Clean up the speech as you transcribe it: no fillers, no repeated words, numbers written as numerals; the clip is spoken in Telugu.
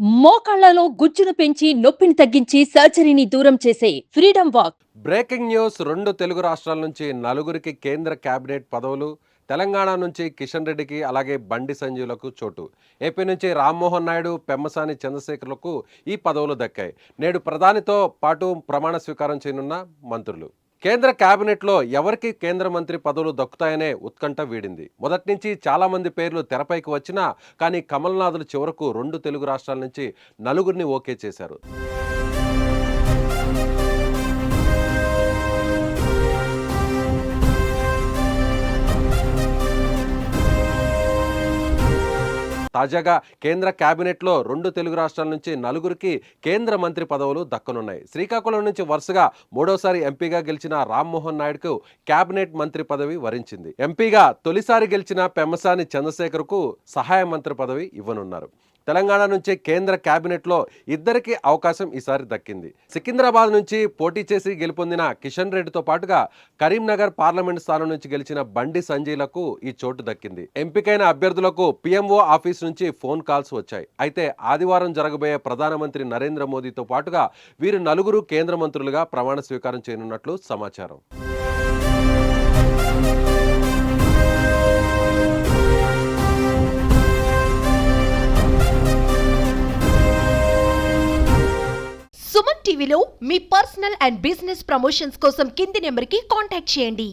మోకాళ్లలో గుజ్జును పెంచి నొప్పిని తగ్గించి సర్జరీని దూరం చేసే ఫ్రీడమ్ వాక్. Breaking news. రెండు తెలుగు రాష్ట్రాల నుంచి నలుగురికి కేంద్ర కేబినెట్ పదవులు. తెలంగాణ నుంచి కిషన్ రెడ్డికి అలాగే బండి సంజీవులకు చోటు. ఏపీ నుంచి రామ్మోహన్ నాయుడు, పెమ్మసాని చంద్రశేఖర్లకు ఈ పదవులు దక్కాయి. నేడు ప్రధానితో పాటు ప్రమాణ స్వీకారం చేయనున్న మంత్రులు. కేంద్ర కేబినెట్లో ఎవరికి కేంద్ర మంత్రి పదవులు దక్కుతాయనే ఉత్కంఠ వీడింది. మొదటి నుంచి చాలా మంది పేర్లు తెరపైకి వచ్చినా కానీ కమల్నాథులు చివరకు రెండు తెలుగు రాష్ట్రాల నుంచి నలుగురిని ఓకే చేశారు. తాజాగా కేంద్ర కేబినెట్లో రెండు తెలుగు రాష్ట్రాల నుంచి నలుగురికి కేంద్ర మంత్రి పదవులు దక్కనున్నాయి. శ్రీకాకుళం నుంచి వరుసగా మూడోసారి ఎంపీగా గెలిచిన రామ్మోహన్ నాయుడుకు కేబినెట్ మంత్రి పదవి వరించింది. ఎంపీగా తొలిసారి గెలిచిన పెమ్మసాని చంద్రశేఖర్కు సహాయ మంత్రి పదవి ఇవ్వనున్నారు. తెలంగాణ నుంచి కేంద్ర కేబినెట్లో ఇద్దరికి అవకాశం ఈసారి దక్కింది. సికింద్రాబాద్ నుంచి పోటీ చేసి గెలుపొందిన కిషన్ రెడ్డితో పాటుగా కరీంనగర్ పార్లమెంట్ స్థానం నుంచి గెలిచిన బండి సంజయ్లకు ఈ చోటు దక్కింది. ఎంపికైన అభ్యర్థులకు పిఎంఓ ఆఫీస్ నుంచి ఫోన్ కాల్స్ వచ్చాయి. అయితే ఆదివారం జరగబోయే ప్రధానమంత్రి నరేంద్ర మోదీతో పాటుగా వీరు నలుగురు కేంద్ర మంత్రులుగా ప్రమాణ స్వీకారం చేయనున్నట్లు సమాచారం. సుమన్ టీవీలో మీ పర్సనల్ అండ్ బిజినెస్ ప్రమోషన్స్ కోసం కింది నెంబర్కి కాంటాక్ట్ చేయండి.